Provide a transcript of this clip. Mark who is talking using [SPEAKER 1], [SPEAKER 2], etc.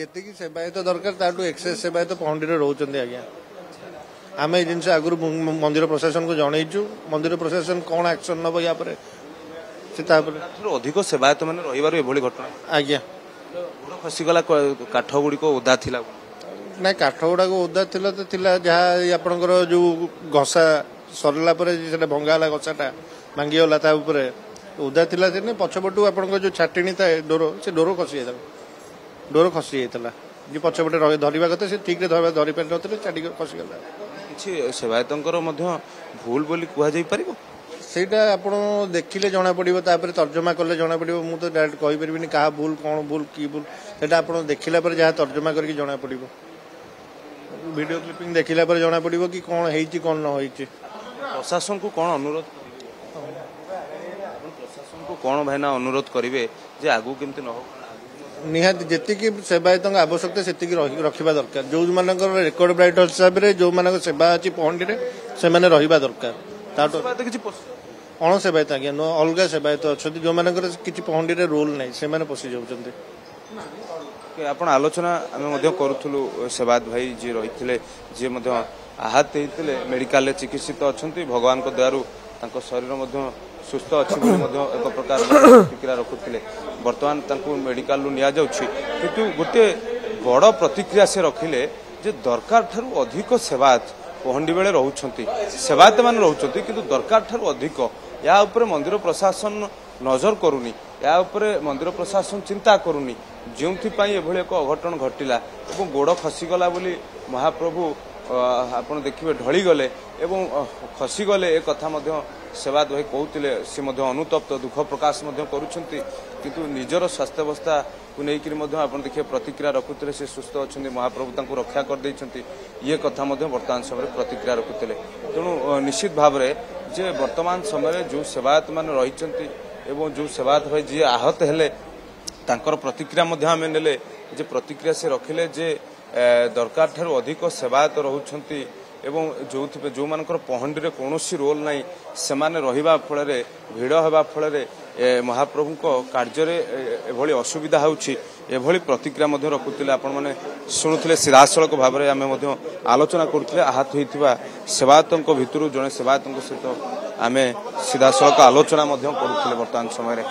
[SPEAKER 1] ଯେତିକି ସେବାୟତ ଦରକାର ତାଠୁ ଏକ୍ସେସ୍ ସେବାୟତ ପହଣ୍ଡିରେ ରହୁଛନ୍ତି ଆଜ୍ଞା। ଆମେ ଏଇ ଜିନିଷ ଆଗରୁ ମନ୍ଦିର ପ୍ରଶାସନକୁ ଜଣେଇଛୁ। ମନ୍ଦିର ପ୍ରଶାସନ କ'ଣ ଆକ୍ସନ ନେବ ୟା ପରେ ସେ ତାପରେ
[SPEAKER 2] ଅଧିକ ସେବାୟତ ମାନେ ରହିବାରୁ ଏଭଳି ଘଟଣା
[SPEAKER 1] ଆଜ୍ଞା।
[SPEAKER 2] ଗୋଡ଼ ଖସିଗଲା, କାଠ ଗୁଡ଼ିକ ଓଦା ଥିଲା।
[SPEAKER 1] ନାଇଁ କାଠ ଗୁଡ଼ାକ ଓଦା ଥିଲା ତ ଥିଲା, ଯାହା ଆପଣଙ୍କର ଯୋଉ ଘଷା ସରିଲା ପରେ ସେଟା ଭଙ୍ଗା ହେଲା, ଘଷାଟା ଭାଙ୍ଗିଗଲା, ତା ଉପରେ ଓଦା ଥିଲା ଦିନେ ପଛପଟୁ ଆପଣଙ୍କ ଯୋଉ ଛାଟିଣି ଥାଏ ଡୋର, ସେ ଡୋର ଖସି ଯାଇଥିଲା। ଯେ ପଛପଟେ ଧରିବା କଥା ସେ ଠିକରେ ଧରି ପାରିନଥିଲେ, ଚାଟିକି ଖସିଗଲା।
[SPEAKER 2] କିଛି ସେବାୟତଙ୍କର ମଧ୍ୟ ଭୁଲ ବୋଲି କୁହାଯାଇ ପାରିବ।
[SPEAKER 1] ସେଇଟା ଆପଣ ଦେଖିଲେ ଜଣାପଡ଼ିବ, ତାପରେ ତର୍ଜମା କଲେ ଜଣାପଡ଼ିବ। ମୁଁ ତ ଡାଇରେକ୍ଟ କହିପାରିବିନି କାହା ଭୁଲ, କ'ଣ ଭୁଲ, କି ଭୁଲ, ସେଇଟା ଆପଣ ଦେଖିଲା ପରେ ଯାହା ତର୍ଜମା କରିକି ଜଣାପଡ଼ିବ। ଭିଡ଼ିଓ କ୍ଲିପିଂ ଦେଖିଲା ପରେ ଜଣାପଡ଼ିବ କି କ'ଣ ହେଇଛି କ'ଣ ନ ହେଇଛି।
[SPEAKER 2] ପ୍ରଶାସନକୁ କ'ଣ ଅନୁରୋଧ ପ୍ରଶାସନକୁ କ'ଣ ଭାଇନା ଅନୁରୋଧ କରିବେ ଯେ ଆଗକୁ କେମିତି ନ ହବ?
[SPEAKER 1] ନିହାତି ଯେତିକି ସେବାୟତଙ୍କ ଆବଶ୍ୟକତା ସେତିକି ରଖିବା ଦରକାର। ଯୋଉମାନଙ୍କର ରେକର୍ଡ ବ୍ରାଇଟର ହିସାବରେ ଯୋଉମାନଙ୍କ ସେବା ଅଛି ପହଣ୍ଡିରେ ସେମାନେ ରହିବା ଦରକାର। ତାଠୁ
[SPEAKER 2] କିଛି
[SPEAKER 1] ଅଣସେବାୟତ ଆଜ୍ଞା ନୁହଁ, ଅଲଗା ସେବାୟତ ଅଛନ୍ତି ଯୋଉମାନଙ୍କର କିଛି ପହଣ୍ଡିରେ ରୋଲ ନାହିଁ, ସେମାନେ ପଶି ଯାଉଛନ୍ତି।
[SPEAKER 2] ଆପଣ ଆଲୋଚନା ଆମେ ମଧ୍ୟ କରୁଥିଲୁ ସେବାୟତ ଭାଇ ଯିଏ ରହିଥିଲେ, ଯିଏ ମଧ୍ୟ ଆହତ ହେଇଥିଲେ, ମେଡିକାଲରେ ଚିକିତ୍ସିତ ଅଛନ୍ତି। ଭଗବାନଙ୍କ ଦୟାରୁ ତାଙ୍କ ଶରୀର ମଧ୍ୟ ସୁସ୍ଥ ଅଛି ବୋଲି ମଧ୍ୟ ଏକ ପ୍ରକାର ପ୍ରତିକ୍ରିୟା ରଖୁଥିଲେ। ବର୍ତ୍ତମାନ ତାଙ୍କୁ ମେଡିକାଲରୁ ନିଆଯାଉଛି, କିନ୍ତୁ ଗୋଟିଏ ବଡ଼ ପ୍ରତିକ୍ରିୟା ସେ ରଖିଲେ ଯେ ଦରକାର ଠାରୁ ଅଧିକ ସେବାୟତ ପହଣ୍ଡି ବେଳେ ରହୁଛନ୍ତି, ସେବାୟତ ମାନେ ରହୁଛନ୍ତି, କିନ୍ତୁ ଦରକାର ଠାରୁ ଅଧିକ। ଏହା ଉପରେ ମନ୍ଦିର ପ୍ରଶାସନ ନଜର କରୁନି, ଏହା ଉପରେ ମନ୍ଦିର ପ୍ରଶାସନ ଚିନ୍ତା କରୁନି, ଯେଉଁଥିପାଇଁ ଏଭଳି ଏକ ଅଘଟଣ ଘଟିଲା ଏବଂ ଗୋଡ଼ ଖସିଗଲା ବୋଲି ମହାପ୍ରଭୁ ଆପଣ ଦେଖିବେ ଢଳିଗଲେ ଏବଂ ଖସିଗଲେ। ଏ କଥା ମଧ୍ୟ ସେବାୟତ ଭାଇ କହୁଥିଲେ। ସେ ମଧ୍ୟ ଅନୁତପ୍ତ, ଦୁଃଖ ପ୍ରକାଶ ମଧ୍ୟ କରୁଛନ୍ତି, କିନ୍ତୁ ନିଜର ସ୍ୱାସ୍ଥ୍ୟାବସ୍ଥାକୁ ନେଇକରି ମଧ୍ୟ ଆପଣ ଦେଖିବେ ପ୍ରତିକ୍ରିୟା ରଖୁଥିଲେ। ସେ ସୁସ୍ଥ ଅଛନ୍ତି, ମହାପ୍ରଭୁ ତାଙ୍କୁ ରକ୍ଷା କରିଦେଇଛନ୍ତି, ଇଏ କଥା ମଧ୍ୟ ବର୍ତ୍ତମାନ ସମୟରେ ପ୍ରତିକ୍ରିୟା ରଖୁଥିଲେ। ତେଣୁ ନିଶ୍ଚିତ ଭାବରେ ଯେ ବର୍ତ୍ତମାନ ସମୟରେ ଯେଉଁ ସେବାୟତ ମାନେ ରହିଛନ୍ତି ଏବଂ ଯେଉଁ ସେବାୟତ ଭାଇ ଯିଏ ଆହତ ହେଲେ ତାଙ୍କର ପ୍ରତିକ୍ରିୟା ମଧ୍ୟ ଆମେ ନେଲେ। ଯେ ପ୍ରତିକ୍ରିୟା ସେ ରଖିଲେ ଯେ ଦରକାର ଠାରୁ ଅଧିକ ସେବାୟତ ରହୁଛନ୍ତି ଏବଂ ଯେଉଁମାନଙ୍କର ପହଣ୍ଡିରେ କୌଣସି ରୋଲ ନାହିଁ ସେମାନେ ରହିବା ଫଳରେ, ଭିଡ଼ ହେବା ଫଳରେ ମହାପ୍ରଭୁଙ୍କ କାର୍ଯ୍ୟରେ ଏଭଳି ଅସୁବିଧା ହେଉଛି, ଏଭଳି ପ୍ରତିକ୍ରିୟା ମଧ୍ୟ ରଖୁଥିଲେ। ଆପଣମାନେ ଶୁଣୁଥିଲେ, ସିଧାସଳଖ ଭାବରେ ଆମେ ମଧ୍ୟ ଆଲୋଚନା କରୁଥିଲେ। ଆହତ ହୋଇଥିବା ସେବାୟତଙ୍କ ଭିତରୁ ଜଣେ ସେବାୟତଙ୍କ ସହିତ ଆମେ ସିଧାସଳଖ ଆଲୋଚନା ମଧ୍ୟ କରୁଥିଲେ ବର୍ତ୍ତମାନ ସମୟରେ।